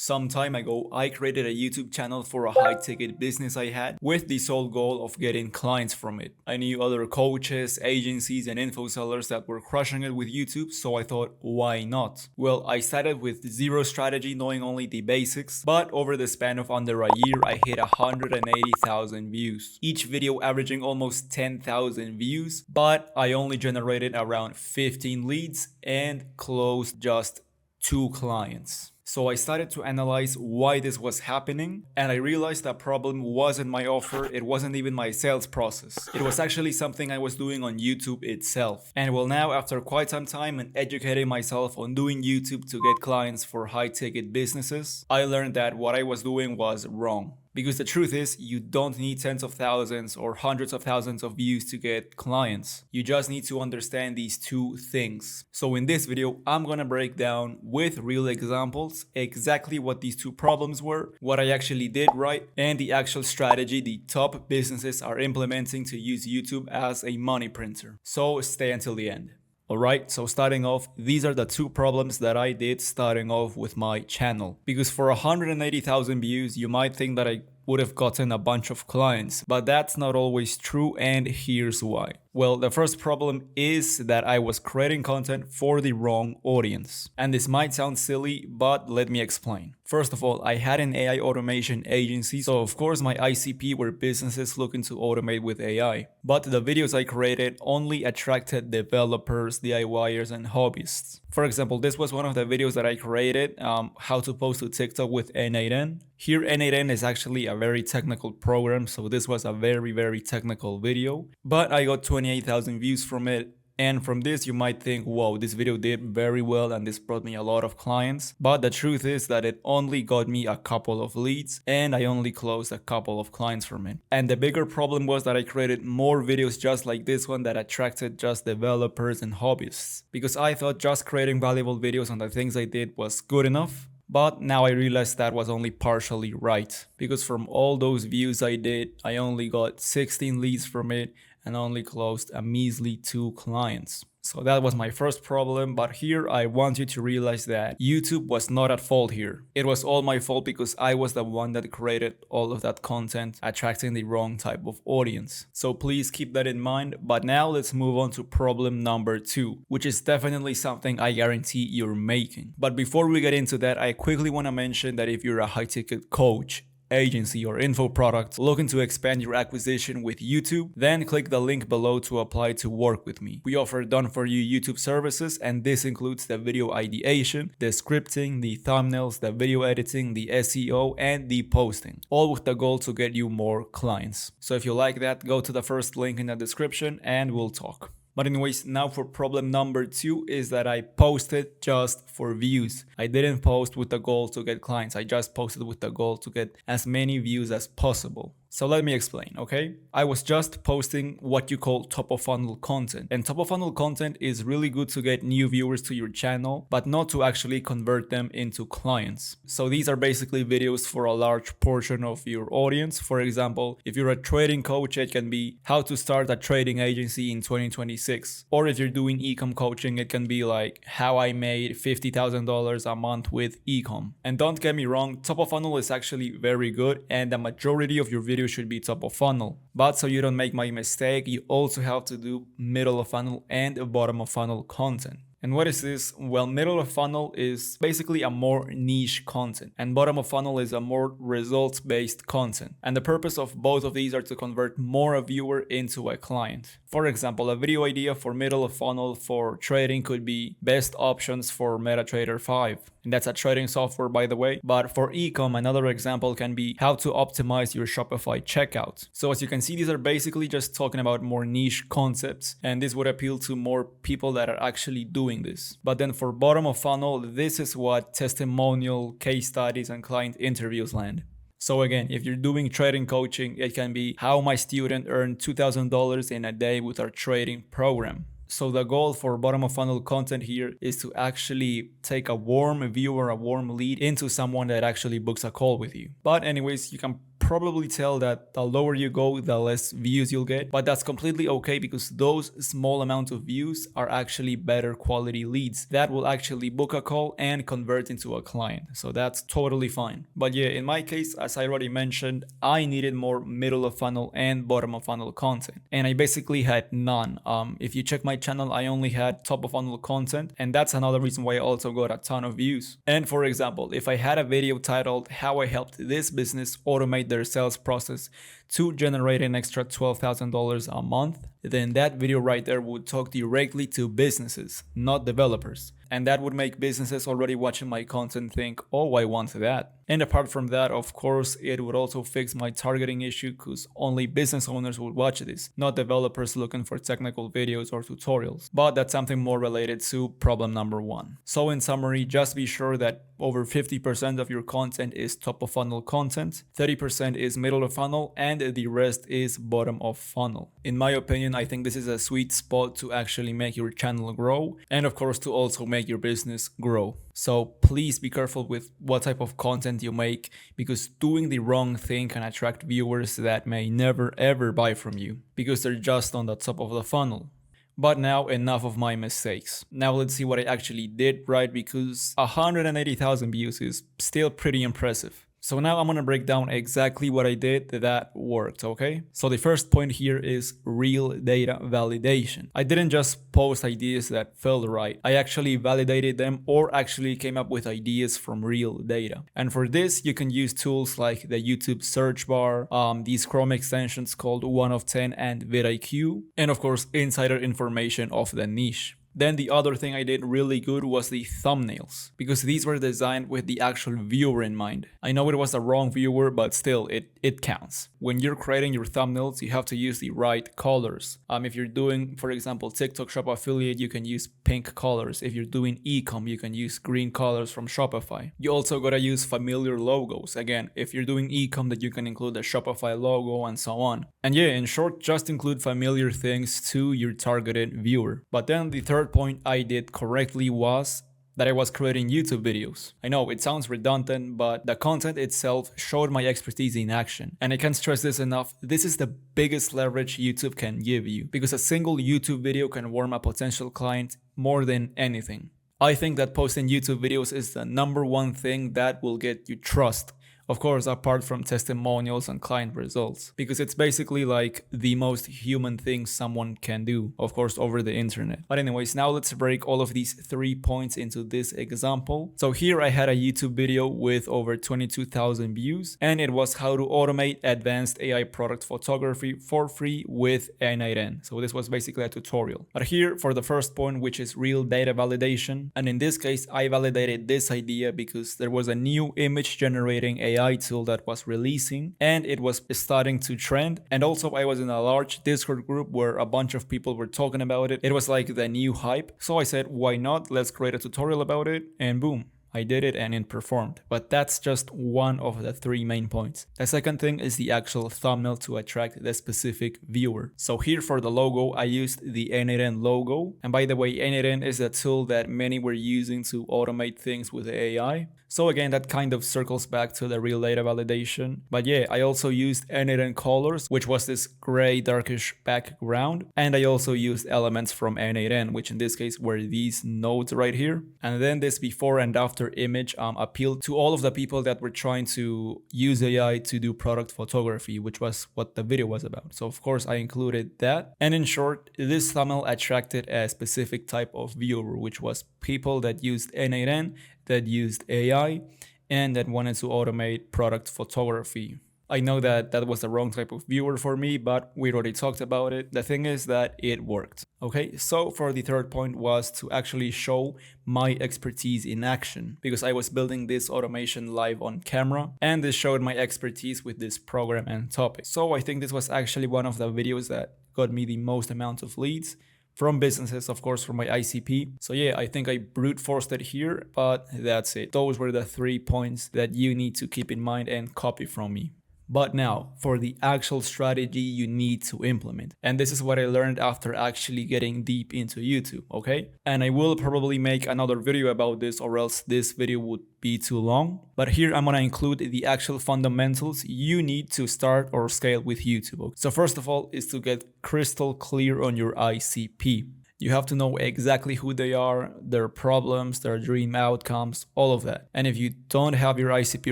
Some time ago, I created a YouTube channel for a high-ticket business I had with the sole goal of getting clients from it. I knew other coaches, agencies, and info sellers that were crushing it with YouTube, so I thought, why not? Well, I started with zero strategy, knowing only the basics, but over the span of under a year, I hit 180,000 views. Each video averaging almost 10,000 views, but I only generated around 15 leads and closed just 2 clients. So I started to analyze why this was happening, and I realized that problem wasn't my offer, it wasn't even my sales process. It was actually something I was doing on YouTube itself. And well, now after quite some time and educating myself on doing YouTube to get clients for high-ticket businesses, I learned that what I was doing was wrong. Because the truth is, you don't need tens of thousands or hundreds of thousands of views to get clients. You just need to understand these two things. So in this video, I'm gonna break down with real examples exactly what these two problems were, what I actually did right, and the actual strategy the top businesses are implementing to use YouTube as a money printer. So stay until the end. Alright, so starting off, these are the two problems that I did starting off with my channel. Because for 180,000 views, you might think that I would have gotten a bunch of clients, but that's not always true, and here's why. Well, the first problem is that I was creating content for the wrong audience. And this might sound silly, but let me explain. First of all, I had an AI automation agency, so of course my ICP were businesses looking to automate with AI. But the videos I created only attracted developers, DIYers, and hobbyists. For example, this was one of the videos that I created, how to post to TikTok with N8N. Here, N8N is actually a very technical program, so this was a very technical video. But I got 28,000 views from it. And from this, you might think, whoa, this video did very well and this brought me a lot of clients. But the truth is that it only got me a couple of leads and I only closed a couple of clients from it. And the bigger problem was that I created more videos just like this one that attracted just developers and hobbyists. Because I thought just creating valuable videos on the things I did was good enough. But now I realized that was only partially right. Because from all those views I did, I only got 16 leads from it and only closed a measly 2 clients. So that was my first problem, but here I want you to realize that YouTube was not at fault here. It was all my fault because I was the one that created all of that content, attracting the wrong type of audience. So please keep that in mind, but now let's move on to problem number 2, which is definitely something I guarantee you're making. But before we get into that, I quickly want to mention that if you're a high-ticket coach, agency, or info product looking to expand your acquisition with YouTube, then click the link below to apply to work with me. We offer done-for-you YouTube services, and this includes the video ideation, the scripting, the thumbnails, the video editing, the SEO, and the posting, all with the goal to get you more clients. So if you like that, go to the first link in the description and we'll talk. But anyways, now for problem number 2 is that I posted just for views. I didn't post with the goal to get clients. I just posted with the goal to get as many views as possible. So let me explain, okay? I was just posting what you call top of funnel content. And top of funnel content is really good to get new viewers to your channel, but not to actually convert them into clients. So these are basically videos for a large portion of your audience. For example, if you're a trading coach, it can be how to start a trading agency in 2026. Or if you're doing ecom coaching, it can be like how I made $50,000 a month with ecom. And don't get me wrong, top of funnel is actually very good and the majority of your videos should be top of funnel. But so you don't make my mistake, you also have to do middle of funnel and bottom of funnel content. And what is this? Well, middle of funnel is basically a more niche content, and bottom of funnel is a more results-based content. And the purpose of both of these are to convert more a viewer into a client. For example, a video idea for middle of funnel for trading could be best options for MetaTrader 5. And that's a trading software, by the way. But for ecom, another example can be how to optimize your Shopify checkout. So as you can see, these are basically just talking about more niche concepts, and this would appeal to more people that are actually doing this. But then for bottom of funnel, this is what testimonial, case studies, and client interviews land. So again, if you're doing trading coaching, it can be how my student earned $2,000 in a day with our trading program. So the goal for bottom of funnel content here is to actually take a warm viewer, a warm lead into someone that actually books a call with you. But anyways, you can probably tell that the lower you go, the less views you'll get, but that's completely okay because those small amounts of views are actually better quality leads that will actually book a call and convert into a client. So that's totally fine. But yeah, in my case, as I already mentioned, I needed more middle of funnel and bottom of funnel content, and I basically had none. If you check my channel, I only had top of funnel content, and that's another reason why I also got a ton of views. And for example, if I had a video titled how I helped this business automate their sales process to generate an extra $12,000 a month, then that video right there would talk directly to businesses, not developers. And that would make businesses already watching my content think, oh, I want that. And apart from that, of course, it would also fix my targeting issue because only business owners would watch this, not developers looking for technical videos or tutorials. But that's something more related to problem number 1. So in summary, just be sure that over 50% of your content is top of funnel content, 30% is middle of funnel, and the rest is bottom of funnel. In my opinion, I think this is a sweet spot to actually make your channel grow, and of course to also make your business grow. So please be careful with what type of content you make, because doing the wrong thing can attract viewers that may never ever buy from you because they're just on the top of the funnel. But now enough of my mistakes. Now let's see what I actually did right, because 180,000 views is still pretty impressive. So now I'm gonna break down exactly what I did that worked, okay? So the first point here is real data validation. I didn't just post ideas that felt right. I actually validated them or actually came up with ideas from real data. And for this, you can use tools like the YouTube search bar, these Chrome extensions called 1 of 10 and vidIQ, and of course, insider information of the niche. Then the other thing I did really good was the thumbnails, because these were designed with the actual viewer in mind. I know it was the wrong viewer, but still, it counts. When you're creating your thumbnails, you have to use the right colors. If you're doing, for example, TikTok Shop Affiliate, you can use pink colors. If you're doing e-com, you can use green colors from Shopify. You also gotta use familiar logos. Again, if you're doing e-com, that you can include the Shopify logo and so on. And yeah, in short, just include familiar things to your targeted viewer. But then the third point I did correctly was that I was creating YouTube videos. I know it sounds redundant, but the content itself showed my expertise in action. And I can't stress this enough, this is the biggest leverage YouTube can give you, because a single YouTube video can warm a potential client more than anything. I think that posting YouTube videos is the #1 thing that will get you trust. Of course, apart from testimonials and client results, because it's basically like the most human thing someone can do, of course, over the internet. But anyways, now let's break all of these 3 points into this example. So here I had a YouTube video with over 22,000 views, and it was how to automate advanced AI product photography for free with N8N. So this was basically a tutorial. But here for the first point, which is real data validation, and in this case, I validated this idea because there was a new image generating AI tool that was releasing, and it was starting to trend. And also I was in a large Discord group where a bunch of people were talking about it. It was like the new hype. So I said, why not? Let's create a tutorial about it, and boom. I did it and it performed. But that's just one of the 3 main points. The second thing is the actual thumbnail to attract the specific viewer. So here for the logo, I used the N8N logo. And by the way, N8N is a tool that many were using to automate things with AI. So again, that kind of circles back to the real data validation. But yeah, I also used N8N colors, which was this gray darkish background. And I also used elements from N8N, which in this case were these nodes right here. And then this before and after image appealed to all of the people that were trying to use AI to do product photography, which was what the video was about. So of course I included that. And in short, this thumbnail attracted a specific type of viewer, which was people that used N8N, that used AI, and that wanted to automate product photography. I know that that was the wrong type of viewer for me, but we already talked about it. The thing is that it worked. Okay, so for the third point was to actually show my expertise in action, because I was building this automation live on camera, and this showed my expertise with this program and topic. So I think this was actually one of the videos that got me the most amount of leads from businesses, of course, from my ICP. So yeah, I think I brute forced it here, but that's it. Those were the 3 points that you need to keep in mind and copy from me. But now, for the actual strategy you need to implement. And this is what I learned after actually getting deep into YouTube, okay? And I will probably make another video about this, or else this video would be too long. But here I'm gonna include the actual fundamentals you need to start or scale with YouTube. Okay? So first of all is to get crystal clear on your ICP. You have to know exactly who they are, their problems, their dream outcomes, all of that. And if you don't have your ICP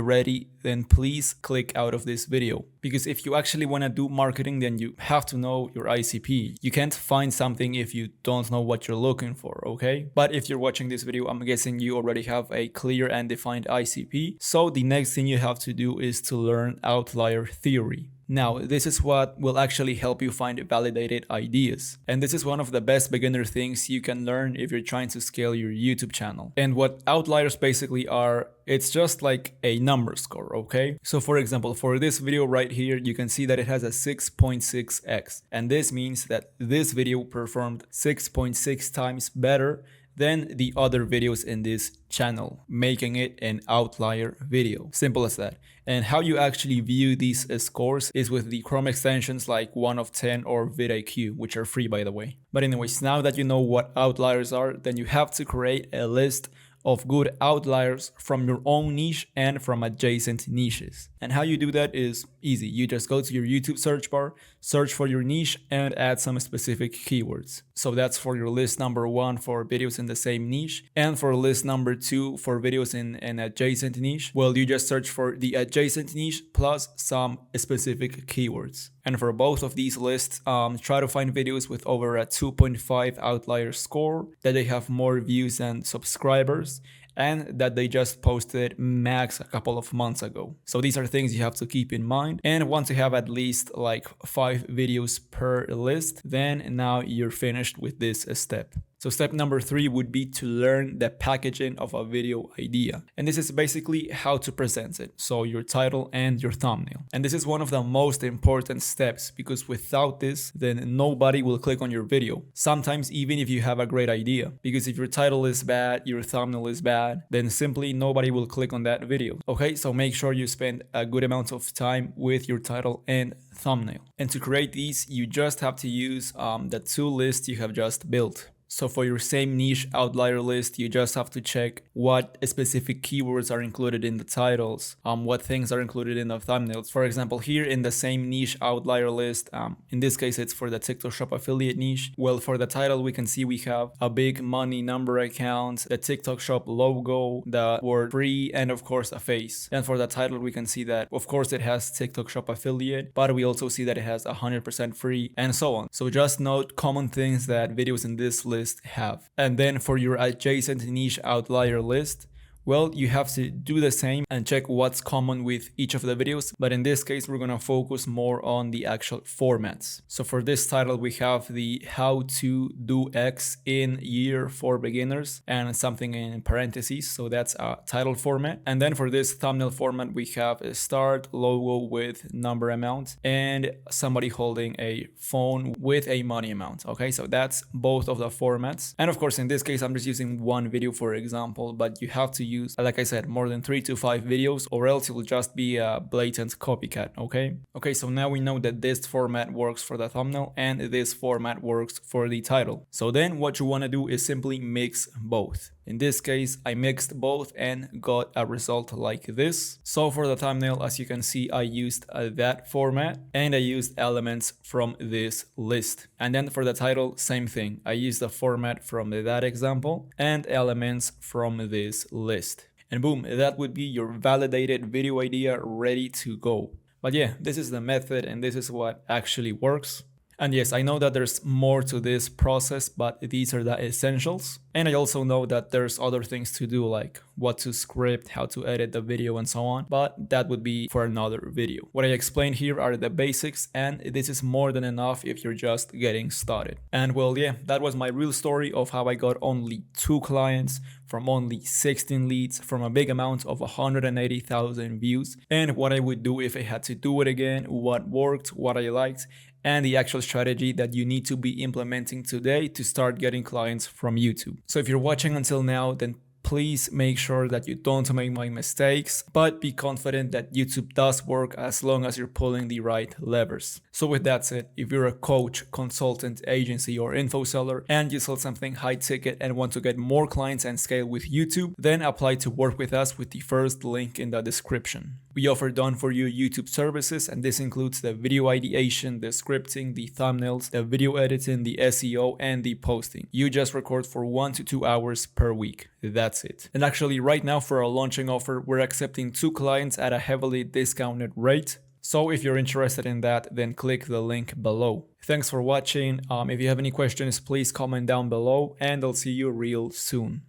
ready, then please click out of this video. Because if you actually want to do marketing, then you have to know your ICP. You can't find something if you don't know what you're looking for, okay? But if you're watching this video, I'm guessing you already have a clear and defined ICP. So the next thing you have to do is to learn outlier theory. Now, this is what will actually help you find validated ideas. And this is one of the best beginner things you can learn if you're trying to scale your YouTube channel. And what outliers basically are, it's just like a number score, okay? So for example, for this video right here, you can see that it has a 6.6x. And this means that this video performed 6.6 times better than the other videos in this channel, making it an outlier video. Simple as that. And how you actually view these scores is with the Chrome extensions like 1 of 10 or vidIQ, which are free by the way. But anyways, now that you know what outliers are, then you have to create a list of good outliers from your own niche and from adjacent niches. And how you do that is easy. You just go to your YouTube search bar, search for your niche, and add some specific keywords. So that's for your list number 1 for videos in the same niche, and for list number 2 for videos in an adjacent niche. Well, you just search for the adjacent niche plus some specific keywords. And for both of these lists, try to find videos with over a 2.5 outlier score, that they have more views than subscribers, and that they just posted max a couple of months ago. So these are things you have to keep in mind. And once you have at least like 5 videos per list, then now you're finished with this step. So step number 3 would be to learn the packaging of a video idea. And this is basically how to present it. So your title and your thumbnail. And this is one of the most important steps, because without this, then nobody will click on your video. Sometimes even if you have a great idea, because if your title is bad, your thumbnail is bad, then simply nobody will click on that video. Okay, so make sure you spend a good amount of time with your title and thumbnail. And to create these, you just have to use the 2 lists you have just built. So for your same niche outlier list, you just have to check what specific keywords are included in the titles, what things are included in the thumbnails. For example, here in the same niche outlier list, in this case, it's for the TikTok Shop affiliate niche. Well, for the title, we can see we have a big money number account, the TikTok Shop logo, the word free, and of course a face. And for the title, we can see that, of course, it has TikTok Shop affiliate, but we also see that it has 100% free and so on. So just note common things that videos in this list have. And then for your adjacent niche outlier list, well, you have to do the same and check what's common with each of the videos. But in this case, we're going to focus more on the actual formats. So for this title, we have the how to do X in year for beginners and something in parentheses. So that's a title format. And then for this thumbnail format, we have a start logo with number amount and somebody holding a phone with a money amount. Okay, so that's both of the formats. And of course, in this case, I'm just using one video for example, but you have to use, like I said, more than 3 to 5 videos, or else it will just be a blatant copycat. Okay, so now we know that this format works for the thumbnail and this format works for the title. So then what you want to do is simply mix both. In this case, I mixed both and got a result like this. So for the thumbnail, as you can see, I used that format and I used elements from this list. And then for the title, same thing. I used the format from that example and elements from this list. And boom, that would be your validated video idea ready to go. But yeah, this is the method and this is what actually works. And yes, I know that there's more to this process, but these are the essentials. And I also know that there's other things to do, like what to script, how to edit the video and so on, but that would be for another video. What I explained here are the basics, and this is more than enough if you're just getting started. And well, yeah, that was my real story of how I got only 2 clients from only 16 leads from a big amount of 180,000 views, and what I would do if I had to do it again, what worked, what I liked, and the actual strategy that you need to be implementing today to start getting clients from YouTube. So if you're watching until now, then please make sure that you don't make my mistakes, but be confident that YouTube does work as long as you're pulling the right levers. So with that said, if you're a coach, consultant, agency, or info seller and you sell something high ticket and want to get more clients and scale with YouTube, then apply to work with us with the first link in the description. We offer done for you YouTube services, and this includes the video ideation, the scripting, the thumbnails, the video editing, the SEO, and the posting. You just record for 1 to 2 hours per week. That's it. And actually right now for our launching offer, we're accepting 2 clients at a heavily discounted rate. So if you're interested in that, then click the link below. Thanks for watching. If you have any questions, please comment down below, and I'll see you real soon.